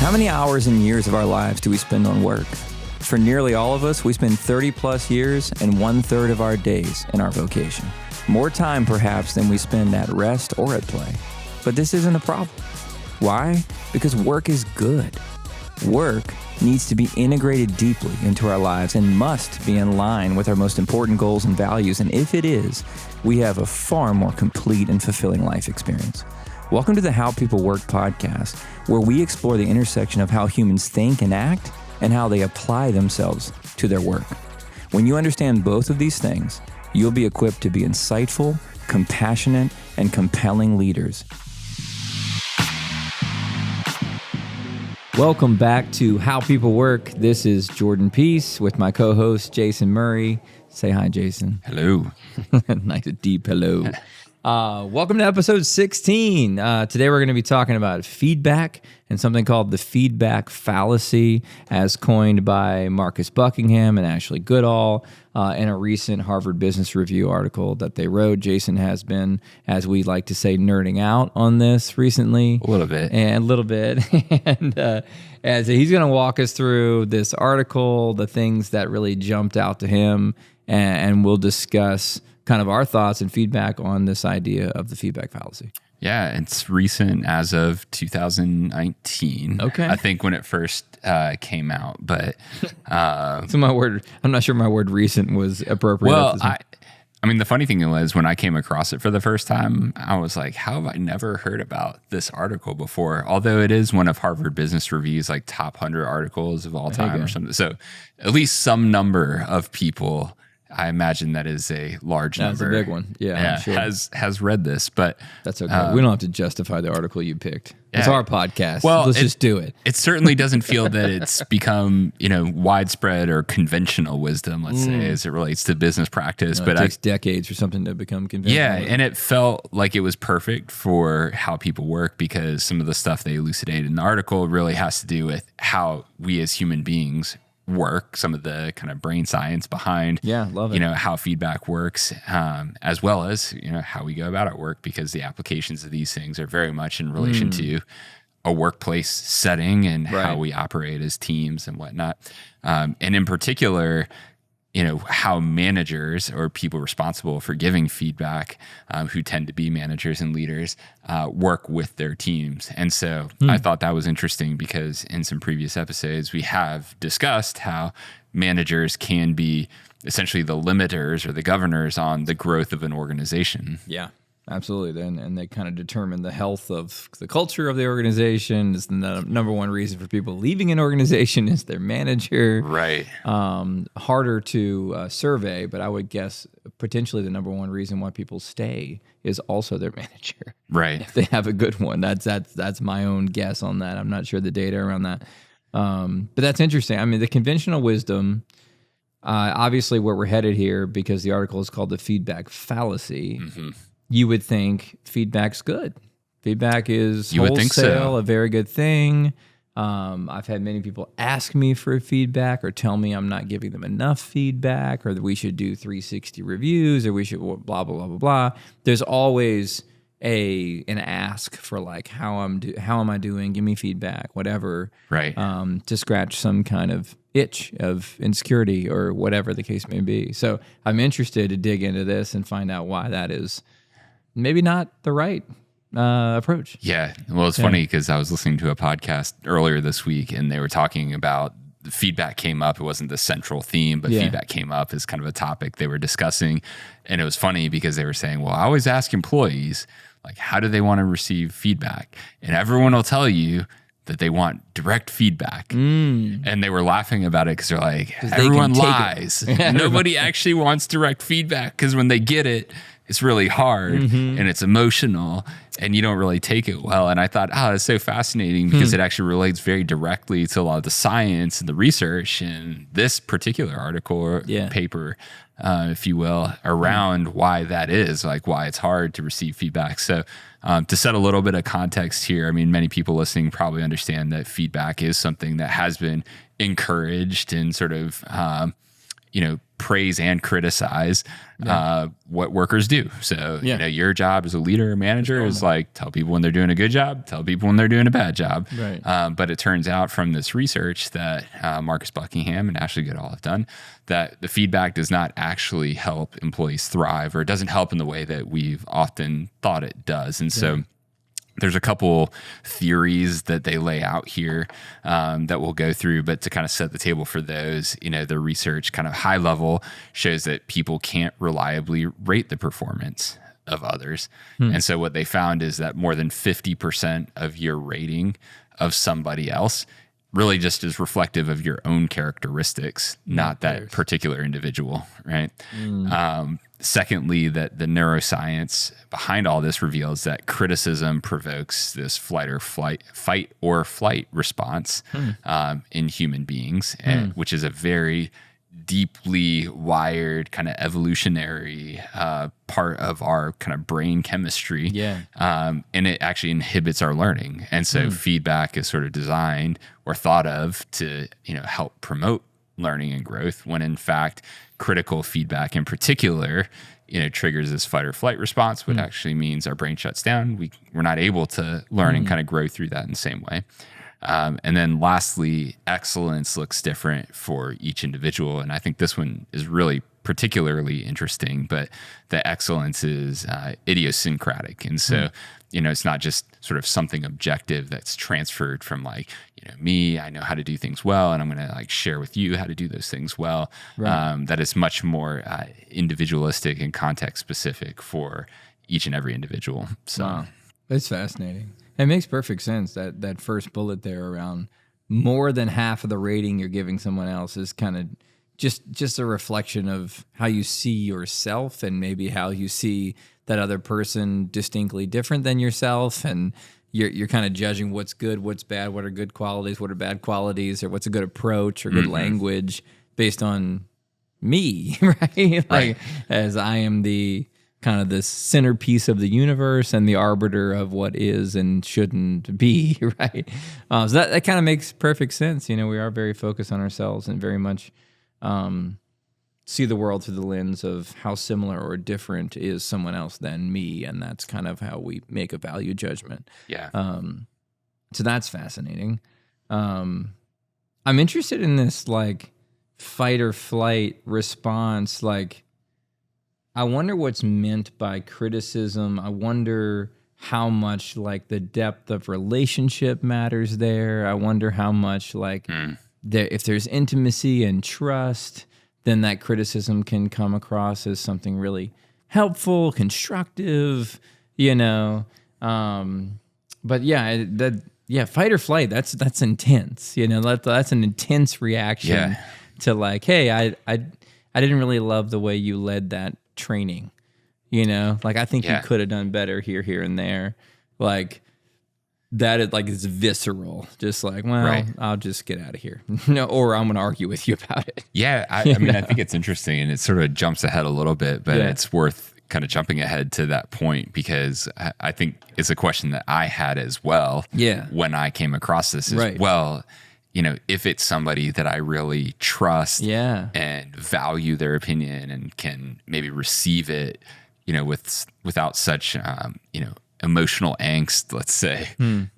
How many hours and years of our lives do we spend on work? For nearly all of us, we spend 30 plus years and 1/3 of our days in our vocation. More time, perhaps, than we spend at rest or at play. But this isn't a problem. Why? Because work is good. Work needs to be integrated deeply into our lives and must be in line with our most important goals and values. And if it is, we have a far more complete and fulfilling life experience. Welcome to the How People Work podcast, where we explore the intersection of how humans think and act and how they apply themselves to their work. When you understand both of these things, you'll be equipped to be insightful, compassionate, and compelling leaders. Welcome back to How People Work. This is Jordan Peace with my co-host, Jason Murray. Say hi, Jason. Hello. Nice deep hello. Welcome to episode 16. Today we're going to be talking about feedback and something called the feedback fallacy, as coined by Marcus Buckingham and Ashley Goodall in a recent Harvard Business Review article that they wrote. Jason has been, as we like to say, nerding out on this recently. A little bit. And so he's going to walk us through this article, the things that really jumped out to him, and we'll discuss kind of our thoughts and feedback on this idea of the feedback fallacy. Yeah, it's recent as of 2019. Okay. I think when it first came out, but so my word, I'm not sure my word recent was appropriate. Well, I mean, the funny thing was when I came across it for the first time, I was like, how have I never heard about this article before? Although it is one of Harvard Business Review's like top 100 articles of all time or something. So at least some number of people, I imagine that is a large number. That's a big one. Yeah, I'm sure. has read this, but that's okay. We don't have to justify the article you picked. It's our podcast. Well, let's just do it. It certainly doesn't feel that it's become, widespread or conventional wisdom, let's say, as it relates to business practice. No, but it takes decades for something to become conventional. Yeah, and it felt like it was perfect for how people work because some of the stuff they elucidated in the article really has to do with how we as human beings work, some of the kind of brain science behind love it. How feedback works, as well as how we go about our work, because the applications of these things are very much in relation to a workplace setting and how we operate as teams and whatnot, and in particular how managers or people responsible for giving feedback, who tend to be managers and leaders, work with their teams. And so I thought that was interesting because in some previous episodes, we have discussed how managers can be essentially the limiters or the governors on the growth of an organization. Yeah. Absolutely. And they kind of determine the health of the culture of the organization. Is the number one reason for people leaving an organization is their manager. Right. Harder to survey, but I would guess potentially the number one reason why people stay is also their manager. Right. If they have a good one. That's my own guess on that. I'm not sure the data around that. But that's interesting. I mean, the conventional wisdom, obviously where we're headed here, because the article is called the feedback fallacy. Mm-hmm. You would think feedback's good. Feedback is wholesale, a very good thing. I've had many people ask me for feedback or tell me I'm not giving them enough feedback, or that we should do 360 reviews, or we should blah, blah, blah, blah, blah. There's always an ask for like, how am I doing? Give me feedback, whatever. Right. To scratch some kind of itch of insecurity or whatever the case may be. So I'm interested to dig into this and find out why that is maybe not the right approach. Yeah. Well, it's funny because I was listening to a podcast earlier this week and they were talking about the feedback came up. It wasn't the central theme, but feedback came up as kind of a topic they were discussing. And it was funny because they were saying, well, I always ask employees, like, how do they want to receive feedback? And everyone will tell you that they want direct feedback. And they were laughing about it because they're like, everyone lies. Nobody actually wants direct feedback because when they get it, it's really hard and it's emotional and you don't really take it well. And I thought, that's so fascinating because it actually relates very directly to a lot of the science and the research in this particular article or paper, if you will, around why that is, like why it's hard to receive feedback. So to set a little bit of context here, I mean, many people listening probably understand that feedback is something that has been encouraged and sort of praise and criticize what workers do. So, your job as a leader or manager is like, tell people when they're doing a good job, tell people when they're doing a bad job. Right. But it turns out from this research that Marcus Buckingham and Ashley Goodall have done, that the feedback does not actually help employees thrive, or it doesn't help in the way that we've often thought it does. And so there's a couple theories that they lay out here that we'll go through, but to kind of set the table for those, the research kind of high level shows that people can't reliably rate the performance of others. And so what they found is that more than 50% of your rating of somebody else really just is reflective of your own characteristics, not that particular individual, right? Secondly, that the neuroscience behind all this reveals that criticism provokes this fight or flight response in human beings, which is a very deeply wired kind of evolutionary part of our kind of brain chemistry. And it actually inhibits our learning. And so feedback is sort of designed or thought of to, help promote learning and growth, when in fact critical feedback in particular, triggers this fight or flight response, which actually means our brain shuts down. We're not able to learn and kind of grow through that in the same way. And then lastly, excellence looks different for each individual. And I think this one is really particularly interesting, but the excellence is idiosyncratic. And so, it's not just sort of something objective that's transferred from me, I know how to do things well, and I'm going to share with you how to do those things well. Right. That is much more individualistic and context specific for each and every individual. So wow. That's fascinating. It makes perfect sense that first bullet there around more than half of the rating you're giving someone else is kind of just a reflection of how you see yourself, and maybe how you see that other person distinctly different than yourself, and you're kind of judging what's good, what's bad, what are good qualities, what are bad qualities, or what's a good approach or good language based on me, right? As I am the kind of the centerpiece of the universe and the arbiter of what is and shouldn't be, right? So that kind of makes perfect sense. We are very focused on ourselves and very much see the world through the lens of how similar or different is someone else than me, and that's kind of how we make a value judgment. So that's fascinating. I'm interested in this fight or flight response. I wonder what's meant by criticism. I wonder how much the depth of relationship matters there. I wonder how much if there's intimacy and trust, then that criticism can come across as something really helpful, constructive, But fight or flight, that's intense. That's an intense reaction to hey, I didn't really love the way you led that training. I think you could have done better here, and there. That is visceral. Just I'll just get out of here. Or I'm going to argue with you about it. Yeah, I mean, I think it's interesting, and it sort of jumps ahead a little bit, but it's worth kind of jumping ahead to that point, because I think it's a question that I had as well. When I came across this as well. If it's somebody that I really trust and value their opinion and can maybe receive it, without such, emotional angst, let's say,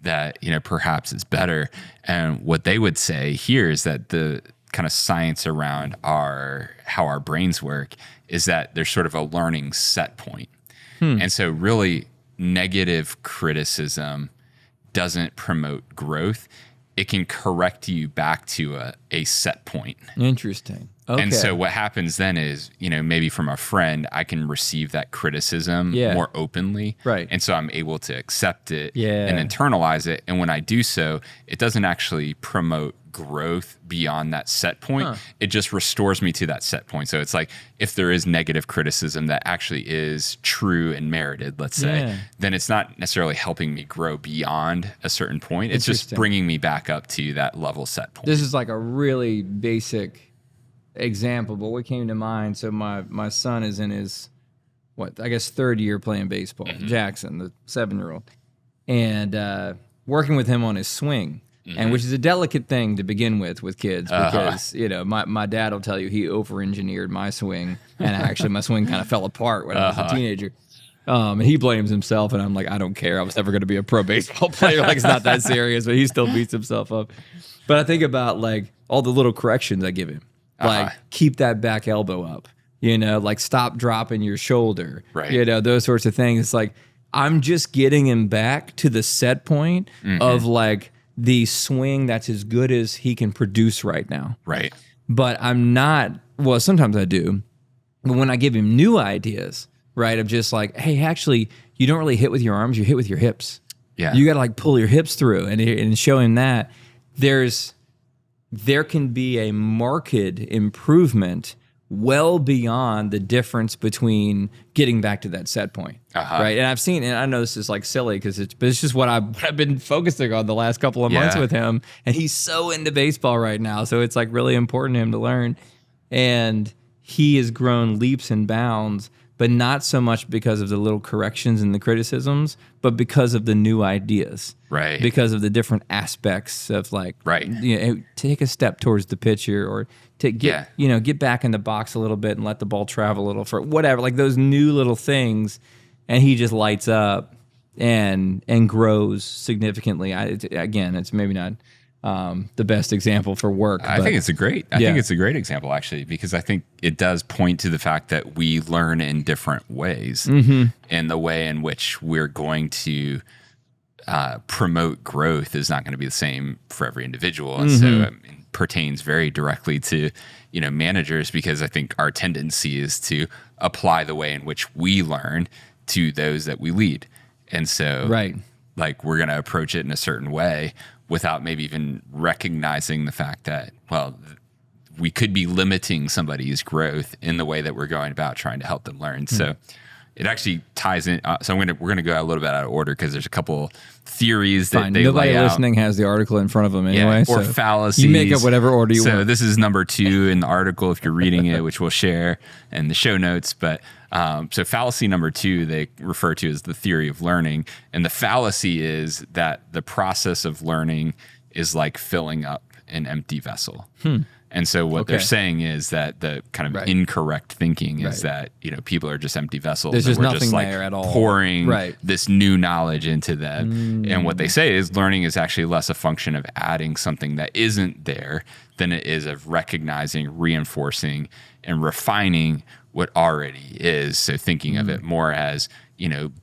that, perhaps is better. And what they would say here is that the kind of science around how our brains work is that there's sort of a learning set point. And so really negative criticism doesn't promote growth. It can correct you back to a set point. Interesting. Okay. And so what happens then is, maybe from a friend, I can receive that criticism more openly. Right. And so I'm able to accept it and internalize it. And when I do so, it doesn't actually promote growth beyond that set point. It just restores me to that set point. So it's if there is negative criticism that actually is true and merited, let's say, then it's not necessarily helping me grow beyond a certain point. It's just bringing me back up to that level set point. This is a really basic example, but what came to mind, so my son is in his third year playing baseball. Jackson, the 7-year-old, and working with him on his swing. and which is a delicate thing to begin with kids, because my dad will tell you he over-engineered my swing, and actually my swing kind of fell apart when I was a teenager. And he blames himself, and I'm like, I don't care. I was never going to be a pro baseball player. Like, it's not that serious, but he still beats himself up. But I think about like all the little corrections I give him, like keep that back elbow up, like stop dropping your shoulder, right? Those sorts of things. It's like I'm just getting him back to the set point of like the swing that's as good as he can produce right now. Right. But I'm not, well, sometimes I do. But when I give him new ideas, right, of just like, hey, actually, you don't really hit with your arms, you hit with your hips. Yeah. You got to like pull your hips through and show him that there can be a marked improvement well beyond the difference between getting back to that set point, right? And I've seen, and I know this is like silly but it's just what I've been focusing on the last couple of months with him, and he's so into baseball right now, so it's like really important to him to learn, and he has grown leaps and bounds, but not so much because of the little corrections and the criticisms, but because of the new ideas. Right. Because of the different aspects of like, take a step towards the pitcher, or to get back in the box a little bit and let the ball travel a little for whatever, like those new little things. And he just lights up and grows significantly. Again, it's maybe not the best example for work. I think it's a great example, actually, because I think it does point to the fact that we learn in different ways, and the way in which we're going to promote growth is not going to be the same for every individual. And so it pertains very directly to, managers, because I think our tendency is to apply the way in which we learn to those that we lead. And so like we're going to approach it in a certain way without maybe even recognizing the fact that, well, we could be limiting somebody's growth in the way that we're going about trying to help them learn. So it actually ties in. So we're going to go a little bit out of order, because there's a couple theories that they Nobody lay out. listening has the article in front of them anyway. Or so fallacies. You make up whatever order you want. So this is number 2 in the article if you're reading it, which we'll share in the show notes. But so fallacy number 2, they refer to as the theory of learning. And the fallacy is that the process of learning is like filling up an empty vessel. And so what they're saying is that the kind of incorrect thinking is that, people are just empty vessels. There's just we're nothing just like there at all. pouring this new knowledge into them. And what they say is learning is actually less a function of adding something that isn't there than it is of recognizing, reinforcing, and refining what already is. So thinking of it more as,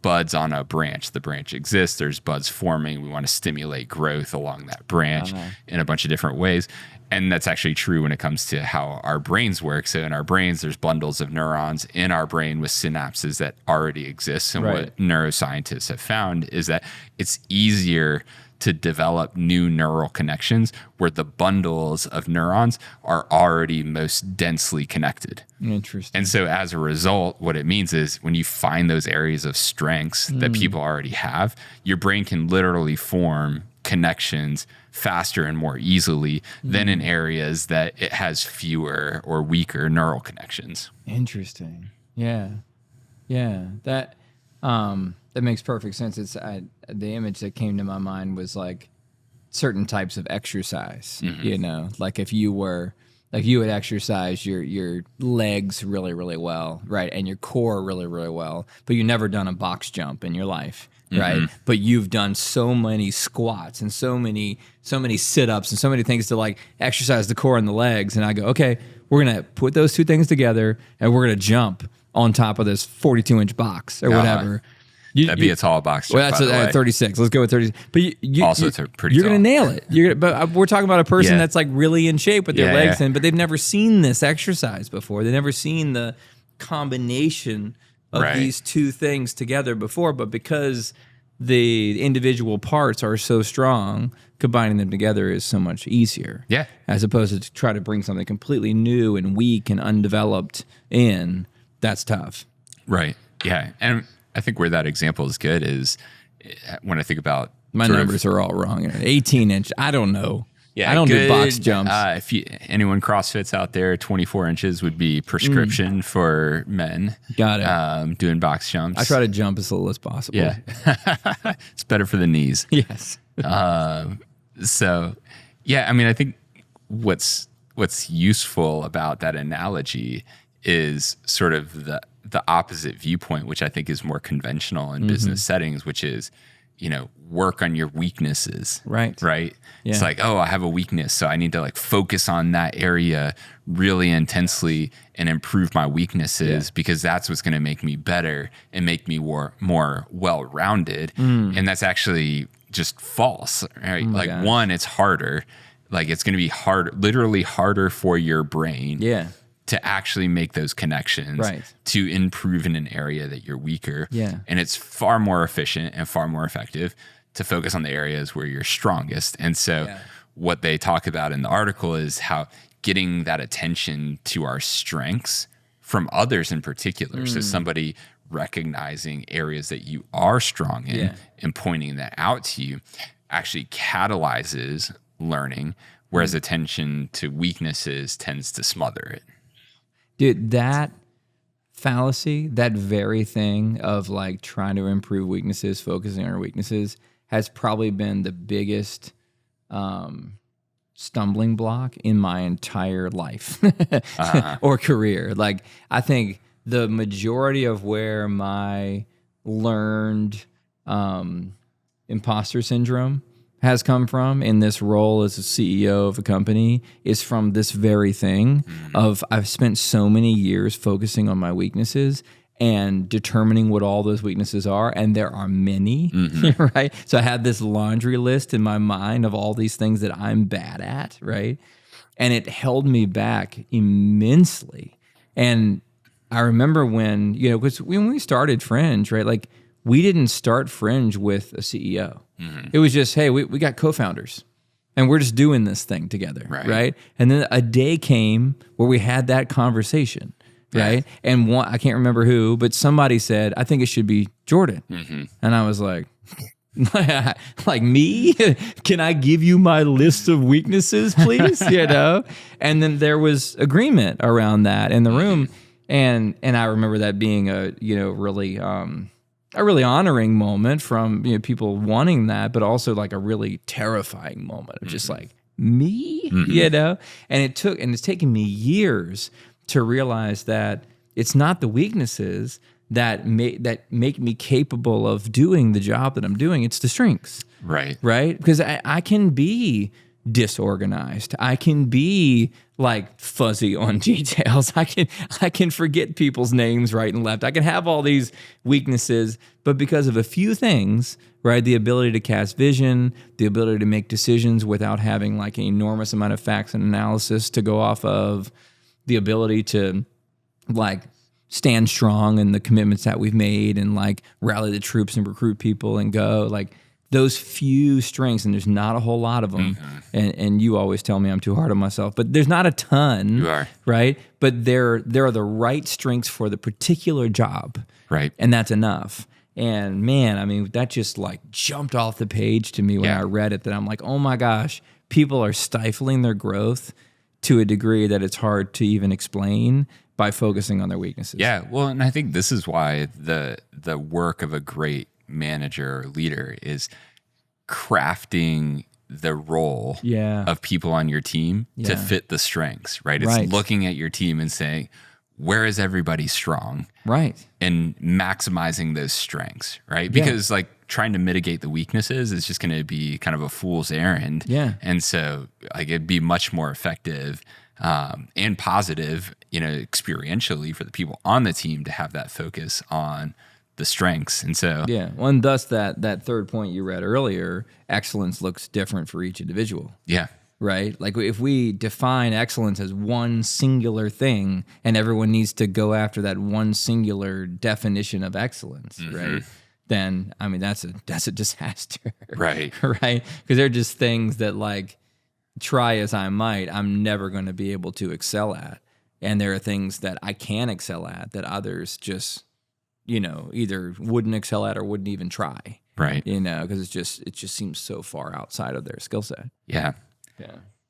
buds on a branch. The branch exists. There's buds forming. We want to stimulate growth along that branch in a bunch of different ways. And that's actually true when it comes to how our brains work. So in our brains, there's bundles of neurons in our brain with synapses that already exist. And what neuroscientists have found is that it's easier to develop new neural connections where the bundles of neurons are already most densely connected. Interesting. And so as a result, what it means is when you find those areas of strengths that people already have, your brain can literally form connections faster and more easily than in areas that it has fewer or weaker neural connections. Interesting. Yeah. That makes perfect sense. It's the image that came to my mind was like certain types of exercise. Like if you would exercise your legs really, really well, right, and your core really, really well, but you've never done a box jump in your life. Right. But you've done so many squats and so many sit-ups and so many things to like exercise the core and the legs. And I go, okay, we're going to put those two things together and we're going to jump on top of this 42-inch box or whatever. That'd be a tall box jump, well, that's 36. Let's go with 36. But it's a pretty you're tall. going to nail it. But we're talking about a person that's like really in shape with their legs in, but they've never seen this exercise before. They've never seen the combination of these two things together before, but because the individual parts are so strong, combining them together is so much easier. Yeah. As opposed to try to bring something completely new and weak and undeveloped in, that's tough. Right. Yeah. And I think where that example is good is when I think about my numbers are all wrong. 18-inch, I don't know. Yeah, I don't do box jumps. If anyone CrossFits out there, 24 inches would be prescription for men. Got it. Doing box jumps. I try to jump as little as possible. Yeah. It's better for the knees. Yes. So, yeah, I mean, I think what's useful about that analogy is sort of the opposite viewpoint, which I think is more conventional in business settings, which is, work on your weaknesses. Right. Right. Yeah. It's like, oh, I have a weakness, so I need to like focus on that area really intensely and improve my weaknesses because that's what's going to make me better and make me more well-rounded. And that's actually just false, right? Like gosh. one, it's harder. Like it's going to be literally harder for your brain to actually make those connections to improve in an area that you're weaker. Yeah. And it's far more efficient and far more effective to focus on the areas where you're strongest. And so what they talk about in the article is how getting that attention to our strengths from others in particular. So somebody recognizing areas that you are strong in and pointing that out to you actually catalyzes learning, whereas attention to weaknesses tends to smother it. Dude, that fallacy, that very thing of like trying to improve weaknesses, focusing on our weaknesses, has probably been the biggest stumbling block in my entire life or career. Like, I think the majority of where my learned imposter syndrome has come from in this role as a CEO of a company is from this very thing of I've spent so many years focusing on my weaknesses and determining what all those weaknesses are. And there are many, right? So I had this laundry list in my mind of all these things that I'm bad at, right? And it held me back immensely. And I remember when, because when we started Fringe, right? Like, we didn't start Fringe with a CEO. It was just, hey, we got co-founders and we're just doing this thing together, right? And then a day came where we had that conversation, right? And I can't remember who, but somebody said, I think it should be Jordan. And I was like, like me? Can I give you my list of weaknesses, please? And then there was agreement around that in the room. And I remember that being a really honoring moment from people wanting that, but also like a really terrifying moment of just like me, and it's taken me years to realize that it's not the weaknesses that make me capable of doing the job that I'm doing. It's the strengths, right? Because I can be disorganized. I can be like fuzzy on details. I can forget people's names right and left. I can have all these weaknesses, but because of a few things, right? The ability to cast vision, the ability to make decisions without having like an enormous amount of facts and analysis to go off of, the ability to like stand strong in the commitments that we've made and like rally the troops and recruit people and go like those few strengths, and there's not a whole lot of them. And you always tell me I'm too hard on myself, but there's not a ton. You are. Right? But there are the right strengths for the particular job. Right. And that's enough. And man, I mean, that just like jumped off the page to me when I read it, that I'm like, oh my gosh, people are stifling their growth to a degree that it's hard to even explain by focusing on their weaknesses. Yeah. Well, and I think this is why the work of a great manager or leader is crafting the role of people on your team to fit the strengths, right? It's looking at your team and saying, where is everybody strong? Right. And maximizing those strengths, right? Because like trying to mitigate the weaknesses is just going to be kind of a fool's errand. Yeah. And so like it'd be much more effective and positive, experientially for the people on the team to have that focus on the strengths. And so well, and thus that third point you read earlier, excellence looks different for each individual. Right? Like if we define excellence as one singular thing and everyone needs to go after that one singular definition of excellence, right? Then I mean that's a disaster. Right. Right? Because they're just things that like try as I might, I'm never going to be able to excel at. And there are things that I can excel at that others just either wouldn't excel at or wouldn't even try. Right. Because it just seems so far outside of their skill set. Yeah.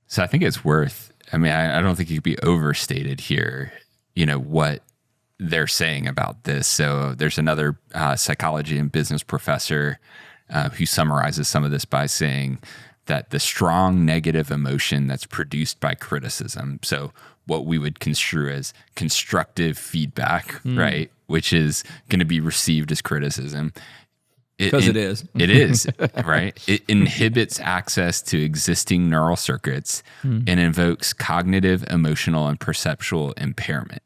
So I think it's worth, I mean, I don't think it could be overstated here, what they're saying about this. So there's another psychology and business professor who summarizes some of this by saying that the strong negative emotion that's produced by criticism, so what we would construe as constructive feedback, right, which is going to be received as criticism. Because it is. It is, right? It inhibits access to existing neural circuits and invokes cognitive, emotional, and perceptual impairment.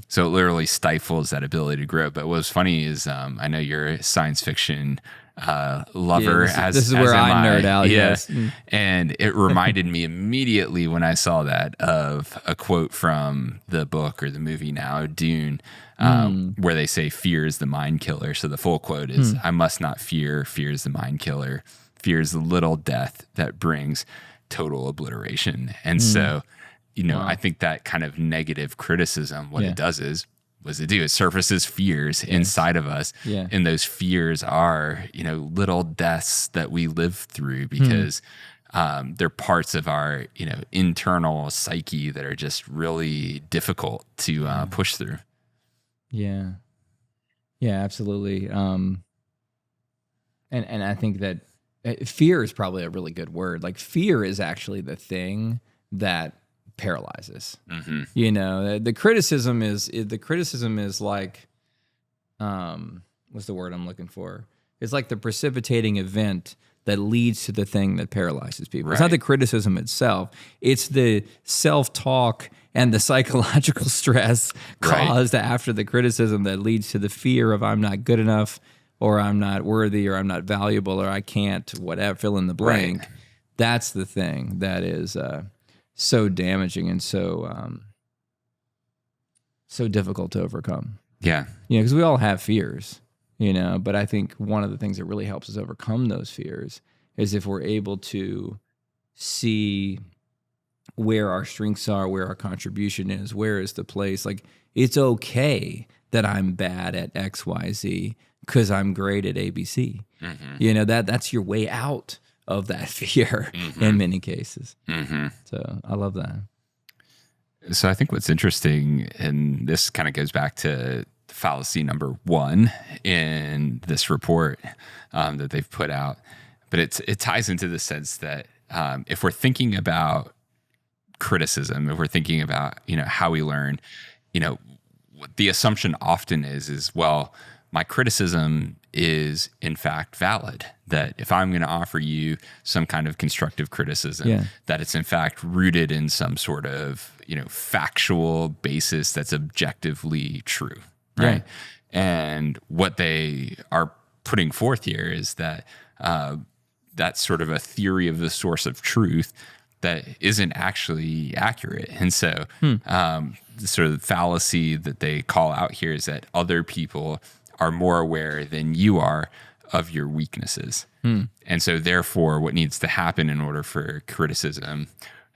So it literally stifles that ability to grow. But what's funny is I know you're a science fiction lover. This is where I nerd out. Yeah. Yes. And it reminded me immediately when I saw that of a quote from the book or the movie now, Dune, where they say fear is the mind killer. So the full quote is, I must not fear. Fear is the mind killer. Fear is the little death that brings total obliteration. And so, I think that kind of negative criticism, what it does is, it surfaces fears inside of us. Yeah. And those fears are, little deaths that we live through because they're parts of our, internal psyche that are just really difficult to push through. Yeah. Yeah, absolutely. And I think that fear is probably a really good word. Like fear is actually the thing that paralyzes. The criticism is like, what's the word I'm looking for? It's like the precipitating event that leads to the thing that paralyzes people. Right. It's not the criticism itself. It's the self-talk and the psychological stress caused after the criticism that leads to the fear of I'm not good enough, or I'm not worthy, or I'm not valuable, or I can't, whatever, fill in the blank. Right. That's the thing that is so damaging and so difficult to overcome. Yeah. Because we all have fears, but I think one of the things that really helps us overcome those fears is if we're able to see where our strengths are, where our contribution is, where is the place. Like, it's okay that I'm bad at XYZ because I'm great at ABC. That's your way out of that fear in many cases. So I love that. So I think what's interesting, and this kind of goes back to fallacy number 1 in this report that they've put out, but it ties into the sense that if we're thinking about criticism, if we're thinking about how we learn, what the assumption often is well, my criticism is in fact valid. That if I'm going to offer you some kind of constructive criticism, that it's in fact rooted in some sort of factual basis that's objectively true, right? And what they are putting forth here is that that's sort of a theory of the source of truth that isn't actually accurate. And so the sort of fallacy that they call out here is that other people are more aware than you are of your weaknesses. And so therefore what needs to happen in order for criticism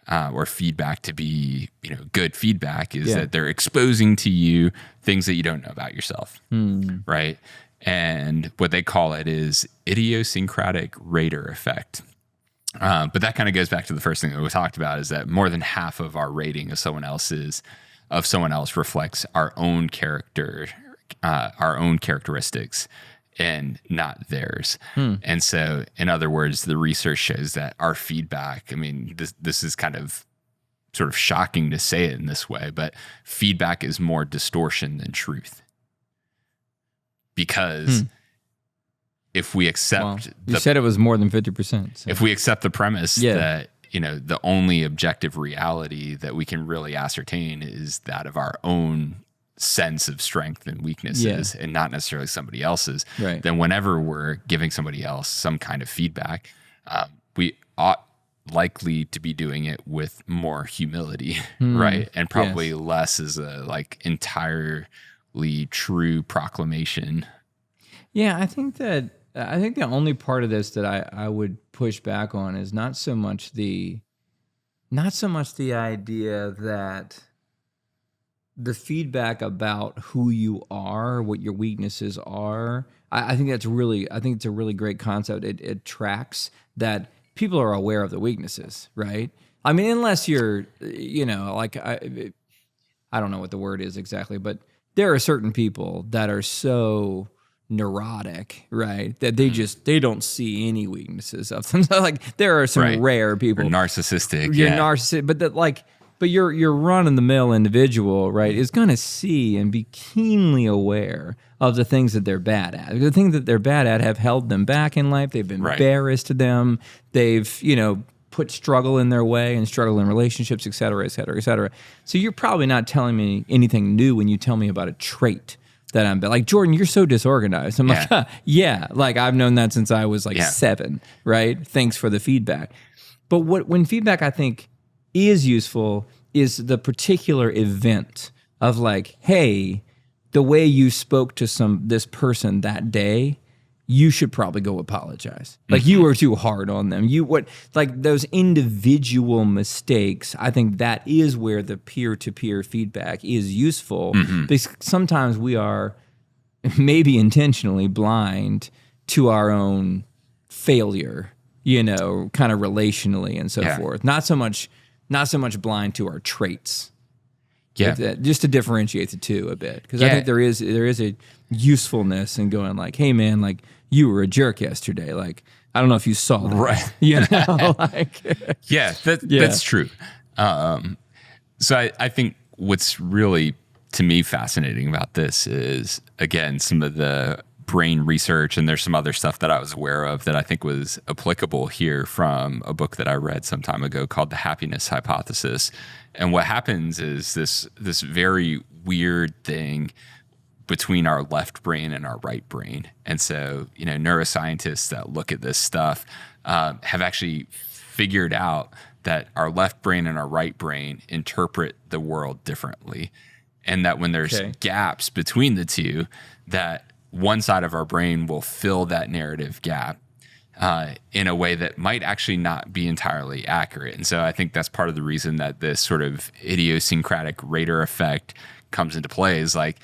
or feedback to be, good feedback is that they're exposing to you things that you don't know about yourself. Right. And what they call it is idiosyncratic rater effect. But that kind of goes back to the first thing that we talked about, is that more than half of our rating of someone else reflects our own character, our own characteristics, and not theirs. And so, in other words, the research shows that our feedback, this is kind of sort of shocking to say it in this way, but feedback is more distortion than truth. Because if we accept... you said it was more than 50%. So. If we accept the premise that, the only objective reality that we can really ascertain is that of our own sense of strength and weaknesses and not necessarily somebody else's, then whenever we're giving somebody else some kind of feedback, we ought likely to be doing it with more humility, right? And probably less as a entirely true proclamation. Yeah, I think the only part of this that I would push back on is not so much the idea that the feedback about who you are, what your weaknesses are. I think it's a really great concept. It tracks that people are aware of the weaknesses, right? Unless you're, I don't know what the word is exactly, but there are certain people that are so neurotic, right? That they don't see any weaknesses of them. So like there are some rare people. Or narcissistic. You're narcissistic, but your run-of-the-mill individual, right, is going to see and be keenly aware of the things that they're bad at. The things that they're bad at have held them back in life. They've been embarrassed to them. They've, put struggle in their way and struggle in relationships, et cetera, et cetera, et cetera. So you're probably not telling me anything new when you tell me about a trait that I'm like, Jordan, you're so disorganized. I'm like, like I've known that since I was like 7, right? Thanks for the feedback. But when feedback I think is useful is the particular event of like, hey, the way you spoke to this person that day, you should probably go apologize. Like you were too hard on them. Like those individual mistakes, I think that is where the peer-to-peer feedback is useful because sometimes we are maybe intentionally blind to our own failure, kind of relationally and so forth. Not so much blind to our traits. Just to differentiate the two a bit, because I think there is a usefulness in going like, hey man, like you were a jerk yesterday. Like I don't know if you saw that, right? That's true. So I think what's really to me fascinating about this is again some of the brain research, and there's some other stuff that I was aware of that I think was applicable here from a book that I read some time ago called The Happiness Hypothesis. And what happens is this very weird thing between our left brain and our right brain. And so, neuroscientists that look at this stuff have actually figured out that our left brain and our right brain interpret the world differently. And that when there's gaps between the two, that one side of our brain will fill that narrative gap in a way that might actually not be entirely accurate. And so I think that's part of the reason that this sort of idiosyncratic rater effect comes into play is like,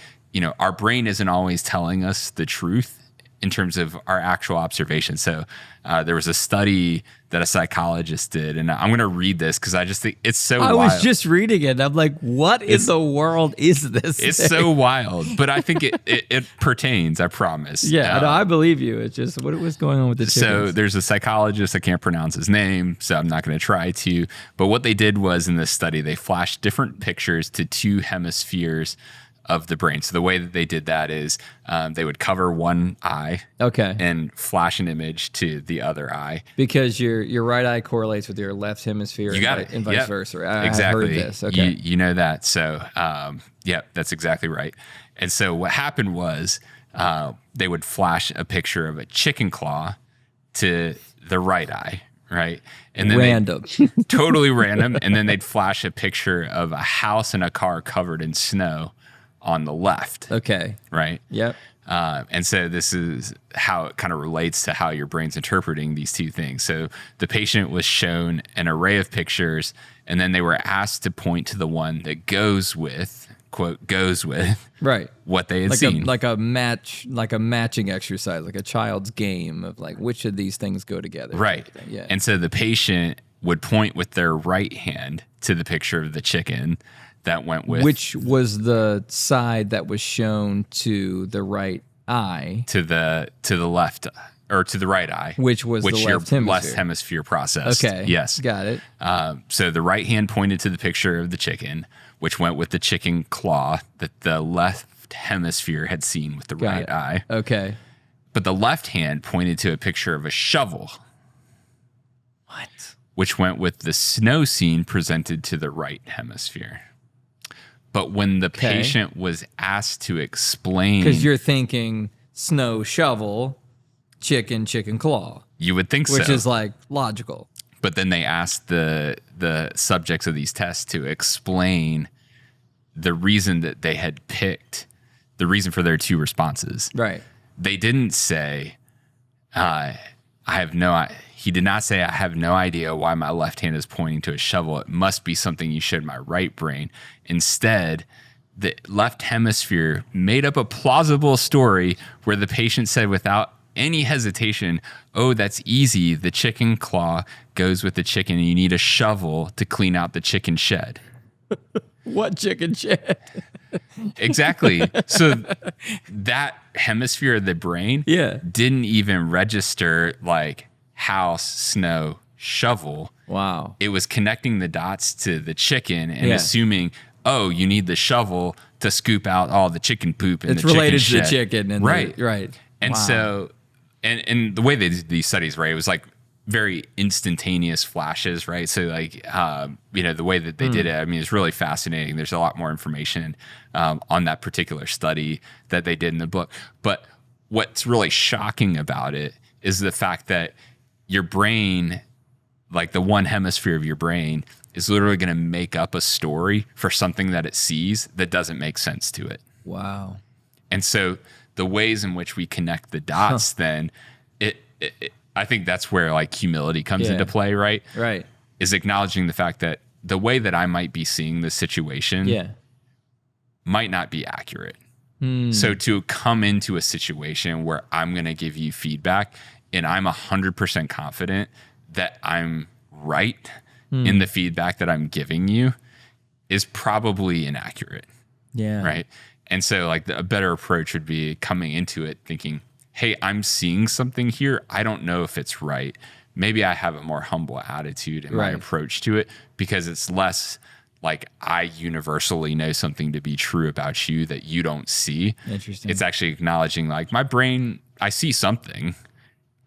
our brain isn't always telling us the truth in terms of our actual observation. So there was a study that a psychologist did, and I'm going to read this because I just think it's so wild. I was just reading it. I'm like, what in the world is this It's thing? so wild, but I think it pertains, I promise. Yeah, no, I believe you. It's just, what was going on with the chickens? So there's a psychologist, I can't pronounce his name, so I'm not going to try to. But what they did was in this study, they flashed different pictures to two hemispheres of the brain. So the way that they did that is they would cover one eye and flash an image to the other eye. Because your right eye correlates with your left hemisphere and vice versa. Exactly. I heard this. Okay. You know that. So, that's exactly right. And so what happened was they would flash a picture of a chicken claw to the right eye, right? And then random. Totally random. And then they'd flash a picture of a house and a car covered in snow on the left. Okay. Right? Yep. And so this is how it kind of relates to how your brain's interpreting these two things. So the patient was shown an array of pictures, and then they were asked to point to the one that goes with, quote, goes with what they had seen. Like a matching exercise, like a child's game of like, which of these things go together. Right. Yeah. And so the patient would point with their right hand to the picture of the chicken that went with, which was the side that was shown to the right eye, to the left or to the right eye, which was the left hemisphere processed. Okay, yes, got it. So the right hand pointed to the picture of the chicken, which went with the chicken claw that the left hemisphere had seen with the right eye. Okay, but the left hand pointed to a picture of a shovel. What? Which went with the snow scene presented to the right hemisphere. But when the patient was asked to explain... Because you're thinking snow shovel, chicken claw. You would think so. Which is like logical. But then they asked the subjects of these tests to explain the reason that they had picked, the reason for their two responses. Right. They didn't say, he did not say, I have no idea why my left hand is pointing to a shovel. It must be something you showed my right brain. Instead, the left hemisphere made up a plausible story where the patient said without any hesitation, oh, that's easy. The chicken claw goes with the chicken and you need a shovel to clean out the chicken shed. What chicken shit? Exactly. So that hemisphere of the brain didn't even register like house, snow, shovel. Wow. It was connecting the dots to the chicken and assuming, oh, you need the shovel to scoop out all the chicken poop and it's the chicken related to shit. the chicken. And right. Right. And so, and the way they did these studies, right, it was like very instantaneous flashes, right? So like, the way that they did it, I mean, it's really fascinating. There's a lot more information on that particular study that they did in the book. But what's really shocking about it is the fact that your brain, like the one hemisphere of your brain, is literally going to make up a story for something that it sees that doesn't make sense to it. Wow. And so the ways in which we connect the dots, then I think that's where like humility comes into play, right? Right. Is acknowledging the fact that the way that I might be seeing this situation might not be accurate. So to come into a situation where I'm going to give you feedback and I'm 100% confident that I'm right in the feedback that I'm giving you is probably inaccurate. Yeah. Right. And so like a better approach would be coming into it thinking, hey, I'm seeing something here. I don't know if it's right. Maybe I have a more humble attitude in my approach to it because it's less like I universally know something to be true about you that you don't see. Interesting. It's actually acknowledging like my brain, I see something.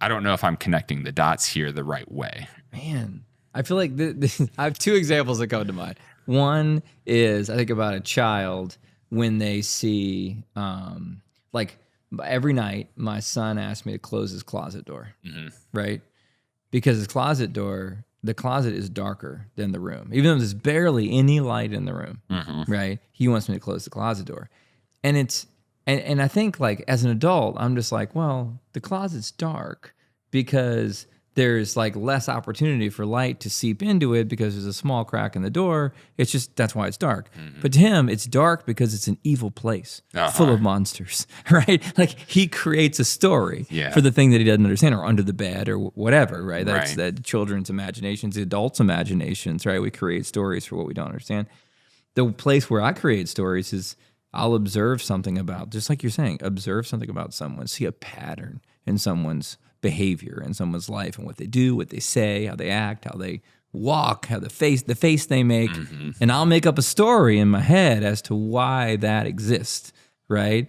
I don't know if I'm connecting the dots here the right way. Man, I feel like I have two examples that come to mind. One is I think about a child when they see, like every night, my son asks me to close his closet door, right? Because his closet door, the closet is darker than the room. Even though there's barely any light in the room, right? He wants me to close the closet door. And and I think like as an adult, I'm just like, well, the closet's dark because there's like less opportunity for light to seep into it because there's a small crack in the door. It's just, that's why it's dark. But to him, it's dark because it's an evil place full of monsters, right? Like he creates a story for the thing that he doesn't understand, or under the bed or whatever, right? That's that children's imaginations, the adults' imaginations, right? We create stories for what we don't understand. The place where I create stories is I'll observe something about, just like you're saying, observe something about someone, see a pattern in someone's behavior in someone's life and what they do, what they say, how they act, how they walk, how the face they make. And I'll make up a story in my head as to why that exists, right?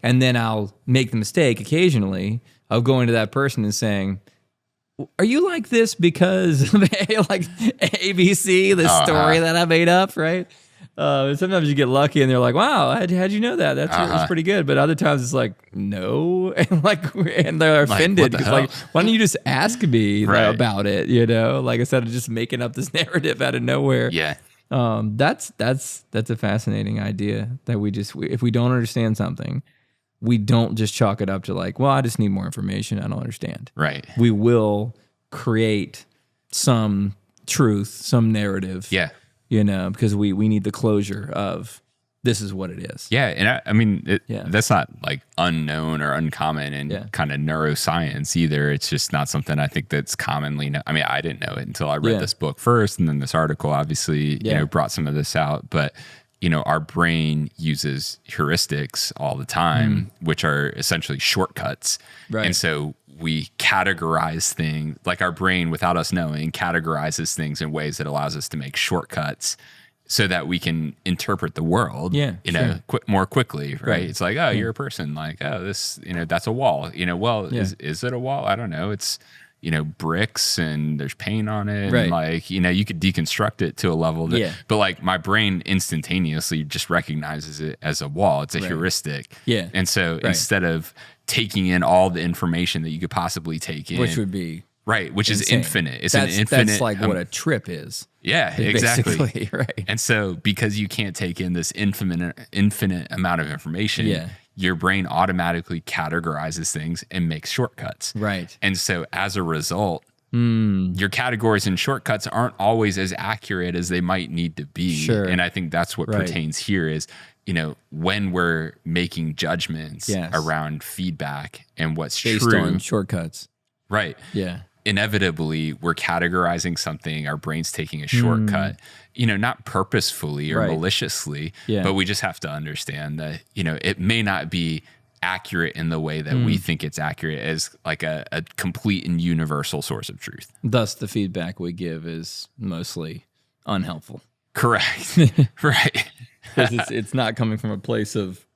And then I'll make the mistake occasionally of going to that person and saying, are you like this because of like ABC, the story that I made up, right? Sometimes you get lucky and they're like, wow, how'd you know that? That's pretty good. But other times it's like, no. And they're offended. Like, why don't you just ask me about it? You know, like instead of just making up this narrative out of nowhere. Yeah. That's a fascinating idea that if we don't understand something, we don't just chalk it up to like, well, I just need more information. I don't understand. Right. We will create some truth, some narrative. Yeah. You know, because we need the closure of this is what it is. Yeah. And I mean, that's not like unknown or uncommon in kind of neuroscience either. It's just not something I think that's commonly known. I mean, I didn't know it until I read this book first. And then this article obviously, brought some of this out. But, our brain uses heuristics all the time, which are essentially shortcuts. Right. And so we categorize things, like our brain, without us knowing, categorizes things in ways that allows us to make shortcuts so that we can interpret the world, more quickly, right? It's like, oh, you're a person. Like, oh, this, that's a wall. Is it a wall? I don't know. It's, bricks and there's paint on it. Right. And like, you could deconstruct it to a level that, but like my brain instantaneously just recognizes it as a wall. It's a heuristic. Yeah. And so instead of taking in all the information that you could possibly take in, which would be which insane. Is infinite. It's an infinite. That's like what a trip is. Yeah, exactly. Right. And so because you can't take in this infinite amount of information, your brain automatically categorizes things and makes shortcuts. Right. And so as a result, your categories and shortcuts aren't always as accurate as they might need to be. Sure. And I think that's what pertains here is, when we're making judgments around feedback and what's based true on shortcuts. Right. Yeah. inevitably we're categorizing something, our brain's taking a shortcut, not purposefully or maliciously, but we just have to understand that, it may not be accurate in the way that we think it's accurate as like a complete and universal source of truth. Thus, the feedback we give is mostly unhelpful. Correct. Right. Because it's not coming from a place of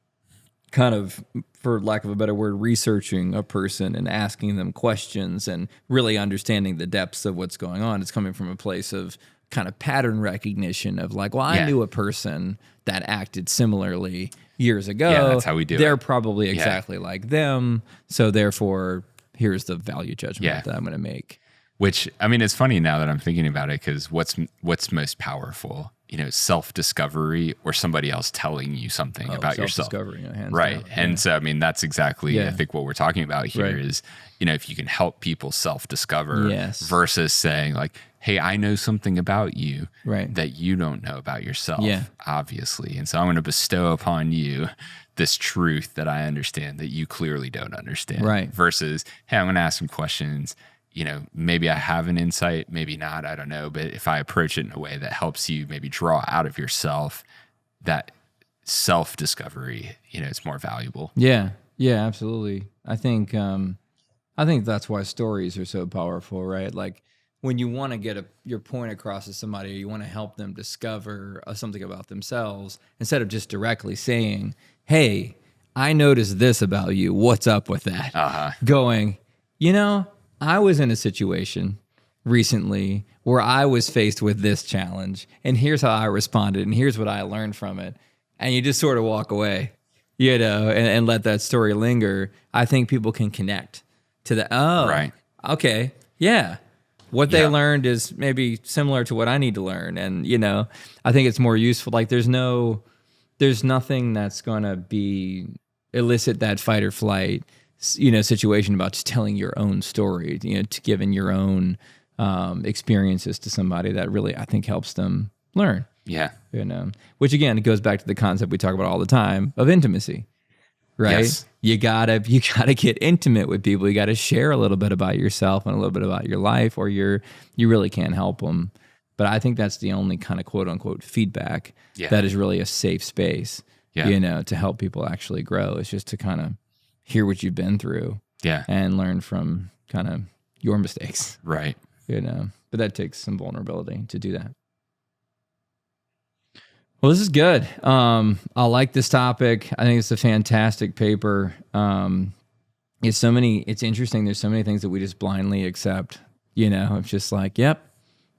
kind of, for lack of a better word, researching a person and asking them questions and really understanding the depths of what's going on. It's coming from a place of kind of pattern recognition of like, well, I knew a person that acted similarly years ago. Yeah, that's how we do They're it. probably exactly like them. So therefore, here's the value judgment that I'm going to make. Which, I mean, it's funny now that I'm thinking about it, because what's most powerful? Self-discovery or somebody else telling you something about yourself. Self-discovery, hands right. down. And so, I mean, that's exactly, I think, what we're talking about here is, if you can help people self-discover versus saying like, hey, I know something about you that you don't know about yourself, obviously. And so I'm going to bestow upon you this truth that I understand that you clearly don't understand. Right. Versus, hey, I'm going to ask some questions. Maybe I have an insight, maybe not, I don't know. But if I approach it in a way that helps you maybe draw out of yourself that self-discovery, it's more valuable. Yeah. Yeah, absolutely. I think that's why stories are so powerful, right? Like when you want to get your point across to somebody, or you want to help them discover something about themselves, instead of just directly saying, hey, I noticed this about you. What's up with that? Going, I was in a situation recently where I was faced with this challenge, and here's how I responded, and here's what I learned from it. And you just sort of walk away, and let that story linger. I think people can connect to the, okay, yeah. What they learned is maybe similar to what I need to learn. And, I think it's more useful. Like there's nothing that's going to elicit that fight or flight situation about just telling your own story, to giving your own experiences to somebody that really, I think, helps them learn. Yeah. Which again, it goes back to the concept we talk about all the time of intimacy, right? Yes. You gotta get intimate with people. You gotta share a little bit about yourself and a little bit about your life, or you really can't help them. But I think that's the only kind of quote unquote feedback that is really a safe space, to help people actually grow. It's just to kind of hear what you've been through, and learn from kind of your mistakes, right? But that takes some vulnerability to do that. Well, this is good. I like this topic. I think it's a fantastic paper. It's interesting. There's so many things that we just blindly accept. It's just like, yep,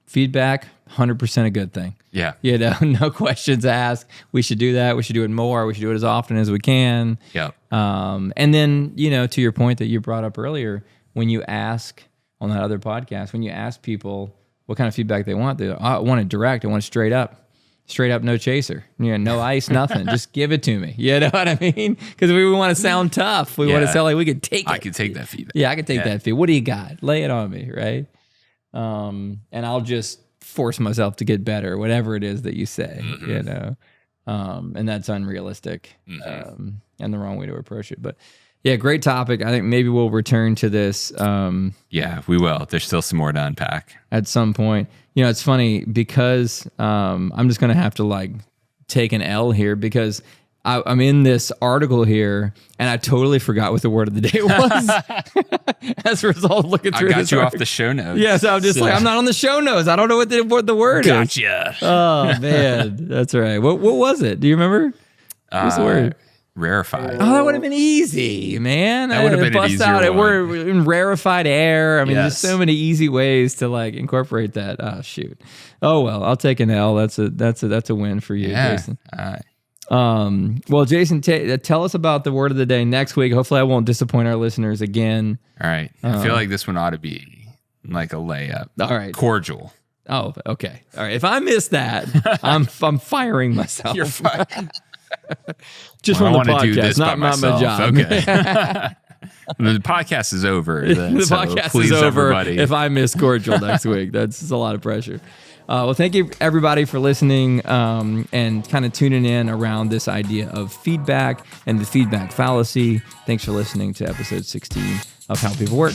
feedback, 100% a good thing. Yeah. No questions asked. We should do that. We should do it more. We should do it as often as we can. Yeah. And then, to your point that you brought up earlier, when you ask on that other podcast, when you ask people what kind of feedback they want, I want it direct. I want it straight up, no chaser. No ice, nothing. Just give it to me. You know what I mean? Because we want to sound tough. We want to sound like we could take it. I could take that feedback. Yeah, I could take that feedback. What do you got? Lay it on me, right? And I'll just force myself to get better, whatever it is that you say, and that's unrealistic, and the wrong way to approach it. But yeah, great topic. I think maybe we'll return to this. Yeah, we will. There's still some more to unpack at some point. It's funny because I'm just going to have to take an L here because I'm in this article here, and I totally forgot what the word of the day was. As a result of looking through I got you off the show notes. Yeah, so I'm just I'm not on the show notes. I don't know what the word is. Gotcha. Oh, man. That's all right. What was it? Do you remember? What's the word? Rarefied. Oh, that would have been easy, man. That would have been an easier one. We're in rarefied air. I mean, there's so many easy ways to incorporate that. Oh, shoot. Oh, well, I'll take an L. That's a win for you, Jason. All right. Well, Jason, tell us about the word of the day next week. Hopefully I won't disappoint our listeners again. All right. I feel like this one ought to be like a layup. All right. Cordial. Oh, okay. All right. If I miss that, I'm firing myself. You're fine. Just from the podcast, do this not my job. Okay. The podcast is over. The podcast is over if I miss cordial next week. That's a lot of pressure. Well, thank you, everybody, for listening and kind of tuning in around this idea of feedback and the feedback fallacy. Thanks for listening to episode 16 of How People Work.